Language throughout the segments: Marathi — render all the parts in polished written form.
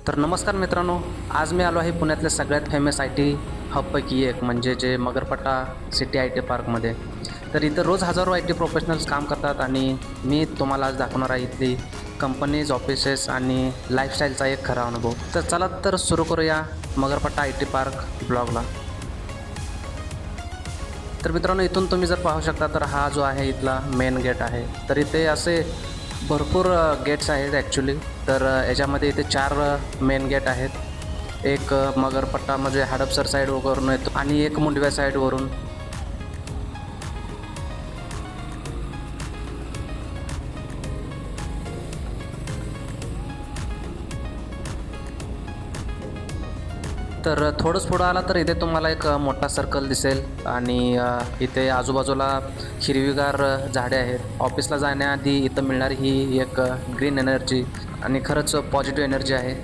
तर नमस्कार मित्रांनो, आज मी आलो आहे पुण्यातल्या सगळ्यात फेमस आय टी हबपैकी एक म्हणजे जे मगरपट्टा सिटी आय टी पार्कमध्ये. तर इथं रोज हजारो आय टी प्रोफेशनल्स काम करतात आणि मी तुम्हाला आज दाखवणार आहे इथली कंपनीज, ऑफिसेस आणि लाईफस्टाईलचा एक खरा अनुभव. तर चला तर सुरू करूया मगरपट्टा आय टी पार्क ब्लॉगला. तर मित्रांनो, इथून तुम्ही जर पाहू शकता तर हा जो आहे इथला मेन गेट आहे. तर इथे असे भरपूर गेट्स आहेत ॲक्च्युली. तर याच्यामध्ये इथे 4 मेन गेट आहेत. एक मगरपट्टा म्हणजे हडपसर साईड वरून येतो आणि एक मुंडव्या साईडवरून. तर थोडंच पुढं आला तर इथे तुम्हाला एक मोठा सर्कल दिसेल आणि इथे आजूबाजूला हिरवीगार झाडे आहेत. ऑफिसला जाण्याआधी इथं मिळणारी ही एक ग्रीन एनर्जी आणि खरंच पॉझिटिव्ह एनर्जी आहे.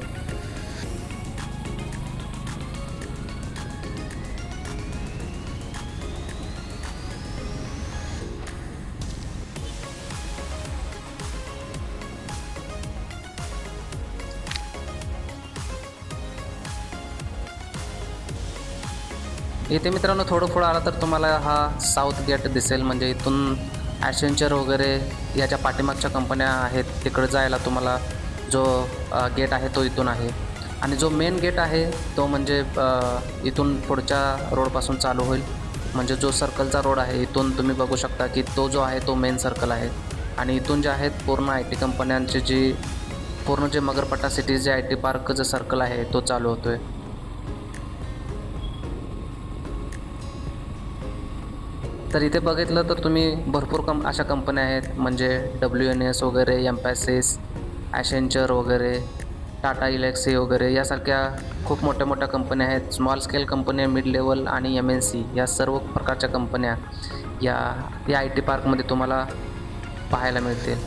इथे मित्रांनो थोडं पुढं आला तर तुम्हाला हा साऊथ गेट दिसेल. म्हणजे इथून ॲसेंचर वगैरे याच्या पाठीमागच्या कंपन्या आहेत. तिकडे जायला तुम्हाला जो गेट आहे तो इथून आहे आणि जो मेन गेट आहे तो म्हणजे इथून पुढच्या रोडपासून चालू होईल. म्हणजे जो सर्कलचा रोड आहे इथून तुम्ही बघू शकता की तो जो आहे तो मेन सर्कल आहे आणि इथून जे आहेत पूर्ण आय टी कंपन्यांची जी पूर्ण जे मगरपट्टा सिटी जे आय टी पार्कचं सर्कल आहे तो चालू होतो आहे. तर इथे बघितलं तर तुम्ही भरपूर अशा कंपन्या आहेत. म्हणजे WNS वगैरे, एम्फॅसिस, ॲसेंचर वगैरे, टाटा इलेक्सी वगैरे यासारख्या खूप मोठ्या मोठ्या कंपन्या आहेत. स्मॉल स्केल कंपन्या, मिड लेवल आणि MNC या सर्व प्रकारच्या कंपन्या या आय टी पार्कमध्ये तुम्हाला पाहायला मिळतील.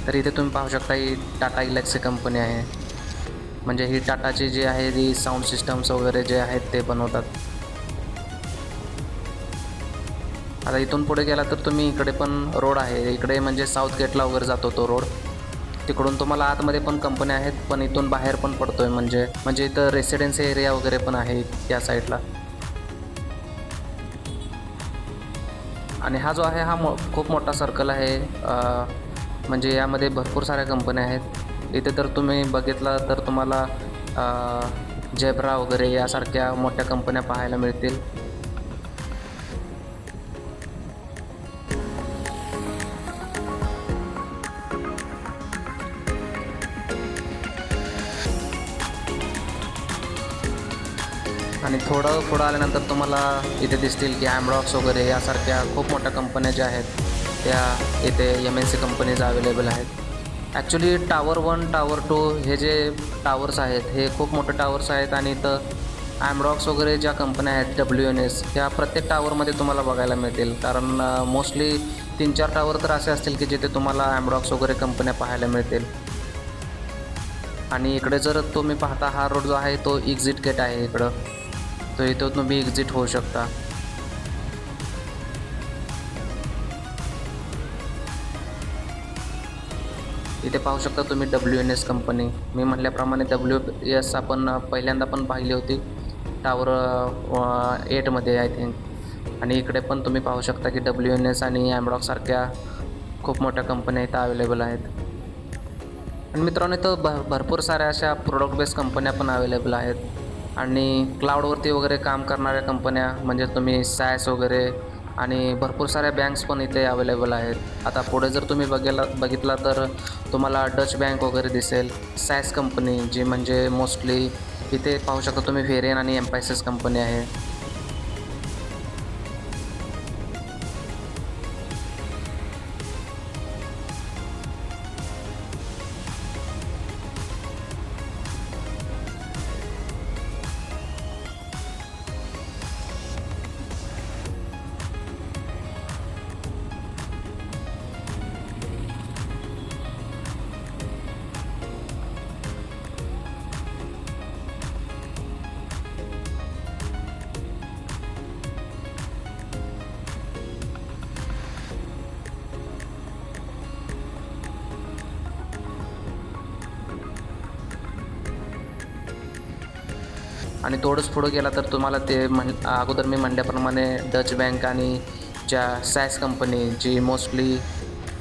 तर इथे तुम्ही पाहू शकता ही टाटा इलेक्सी कंपनी आहे. म्हणजे ही टाटाची जी आहे ती साऊंड सिस्टम्स वगैरे जे आहेत ते बनवतात. आता इथून पुढे गेला तर तुम्ही इकडे पण रोड आहे. इकडे म्हणजे साऊथ गेटला वगैरे जातो तो रोड. तिकडून तुम्हाला आतमध्ये पण कंपन्या आहेत, पण इथून बाहेर पण पडतो आहे. म्हणजे इथं रेसिडेन्सी एरिया वगैरे पण आहे या साईडला. आणि हा जो आहे हा खूप मोठा सर्कल आहे. म्हणजे यामध्ये भरपूर साऱ्या कंपन्या आहेत. इथे तर तुम्ही बघितलं तर तुम्हाला जेब्रा वगैरे यासारख्या मोठ्या कंपन्या पाहायला मिळतील. आणि थोडं पुढं आल्यानंतर तुम्हाला इथे दिसतील की ॲमरॉक्स वगैरे यासारख्या खूप मोठ्या कंपन्या ज्या आहेत त्या इथे MNC कंपनीज अवेलेबल आहेत. ॲक्च्युली टावर 1, टावर 2 हे जे टावर्स आहेत हे खूप मोठे टावर्स आहेत आणि इथं ॲमरॉक्स वगैरे ज्या कंपन्या आहेत WNS ह्या प्रत्येक टावरमध्ये तुम्हाला बघायला मिळतील. कारण मोस्टली 3-4 टावर तर असे असतील की जिथे तुम्हाला ॲमरॉक्स वगैरे कंपन्या पाहायला मिळतील. आणि इकडे जर तुम्ही पाहता हा रोड जो आहे तो एक्झिट गेट आहे इकडं. तो इथं तुम्ही एक्झिट होऊ शकता. इथे पाहू शकता तुम्ही WNS कंपनी. मी म्हटल्याप्रमाणे WS आपण पहिल्यांदा पण पाहिली होती टावर 8मध्ये आय थिंक. आणि इकडे पण तुम्ही पाहू शकता की WNS आणि ॲमरॉकसारख्या खूप मोठ्या कंपन्या इथं अवेलेबल आहेत. आणि मित्रांनो इथं भरपूर साऱ्या अशा प्रोडक्ट बेस्ड कंपन्या पण अवेलेबल आहेत. आणि क्लाउडवरती वगैरे काम करणाऱ्या कंपन्या म्हणजे तुम्ही SaaS वगैरे आणि भरपूर साऱ्या बँक्स पण इथे अवेलेबल आहेत. आता पुढे जर तुम्ही बघितला तर तुम्हाला डच बँक वगैरे दिसेल. SaaS कंपनी जी म्हणजे मोस्टली इथे पाहू शकता तुम्ही व्हेरियन आणि एम्फॅसिस कंपनी आहे. आणि थोडंच पुढं गेला तर तुम्हाला ते अगोदर मी म्हटल्याप्रमाणे डच बँक आणि ज्या सॅस कंपनी जी मोस्टली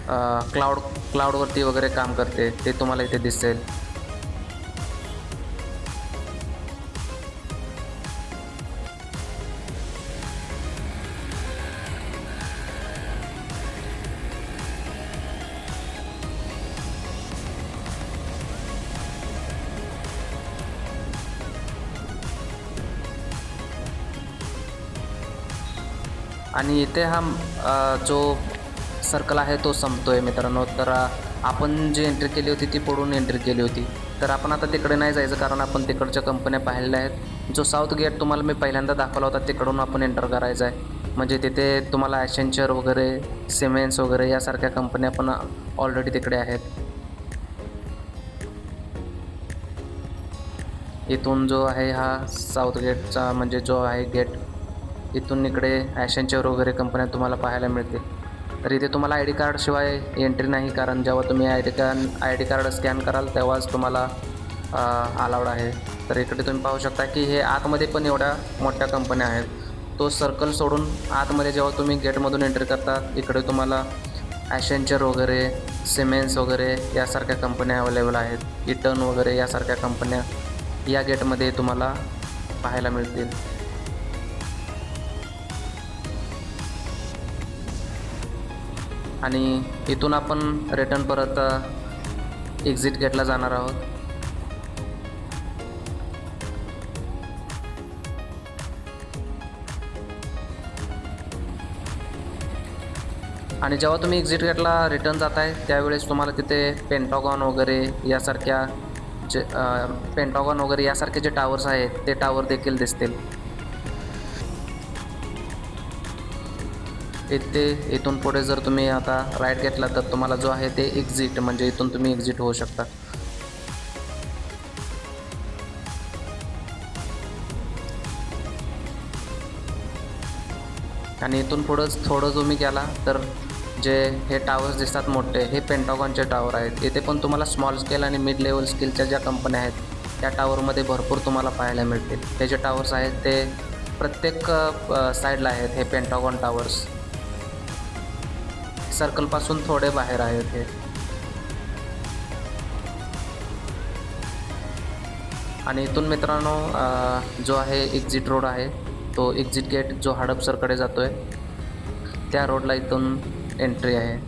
क्लाउडवरती वगैरे काम करते ते तुम्हाला इथे दिसेल. आणि इथे हा जो सर्कल आहे तो संपतो आहे मित्रांनो. तर आपण जी एंट्री केली होती ती पुढून एंट्री केली होती. तर आपण आता तिकडे नाही जायचं कारण आपण तिकडच्या कंपन्या पाहिलेल्या आहेत. जो साऊथ गेट तुम्हाला मी पहिल्यांदा दाखवला होता तिकडून आपण एंटर करायचं आहे. म्हणजे तिथे तुम्हाला ॲसेंचर वगैरे, सिमेंट्स वगैरे यासारख्या कंपन्या पण ऑलरेडी तिकडे आहेत. इथून जो आहे हा साऊथ गेटचा म्हणजे जो आहे गेट, इथून इकडे ॲसेंचर वगैरे कंपन्या तुम्हाला पाहायला मिळतील. तर इथे तुम्हाला आय डी कार्डशिवाय एंट्री नाही, कारण जेव्हा तुम्ही आय डी कार्ड स्कॅन कराल तेव्हाच तुम्हाला अलाउड आहे. तर इकडे तुम्ही पाहू शकता की हे आतमध्ये पण एवढ्या मोठ्या कंपन्या आहेत. तो सर्कल सोडून आतमध्ये जेव्हा तुम्ही गेटमधून एंट्री करता इकडे तुम्हाला ॲसेंचर वगैरे, सिमेंट्स वगैरे यासारख्या कंपन्या अवेलेबल आहेत. इटन वगैरे यासारख्या कंपन्या या गेटमध्ये तुम्हाला पाहायला मिळतील. आणि इथून आपण रिटर्न परत एक्झिट गेटला जाणार आहोत. आणि जेव्हा तुम्ही एक्झिट गेटला रिटर्न जाताय त्यावेळेस तुम्हाला तिथे पेंटागॉन वगैरे यासारख्या जे टावर्स आहेत ते टावर देखील दिसतील. इथून पुढे जर तुम्ही आता राईट घेतला तर तुम्हाला जो आहे ते एक्झिट म्हणजे इथून तुम्ही एक्झिट होऊ शकता. आणि इथून पुढंच थोडं तुम्ही गेला तर जे हे टावर्स दिसतात मोठे, हे पेंटागॉनचे टावर आहेत. इथे पण तुम्हाला स्मॉल स्केल आणि मिड लेवल स्केलच्या ज्या कंपन्या आहेत त्या टावरमध्ये भरपूर तुम्हाला पाहायला मिळतील. हे जे टावर्स आहेत ते प्रत्येक साईडला आहेत. हे पेंटागॉन टावर्स सर्कलपासून थोडे बाहेर आहेत हे. आणि इथून मित्रांनो जो आहे एक्झिट रोड आहे तो एक्झिट गेट जो हडपसरकडे जातो आहे त्या रोडला इथून एंट्री आहे.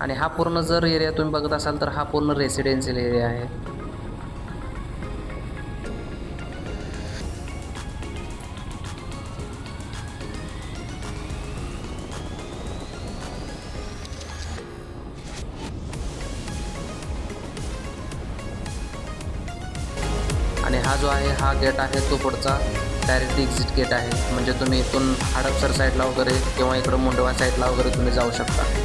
आणि हा पूर्ण जर एरिया तुम्ही बघत असाल तर हा पूर्ण रेसिडेन्शियल एरिया आहे. आणि हा जो आहे हा गेट आहे तो पुढचा डायरेक्ट एक्झिट गेट आहे. म्हणजे तुम्ही इथून हडपसर साईडला वगैरे किंवा इकडं मुंडवा साईडला वगैरे तुम्ही जाऊ शकता.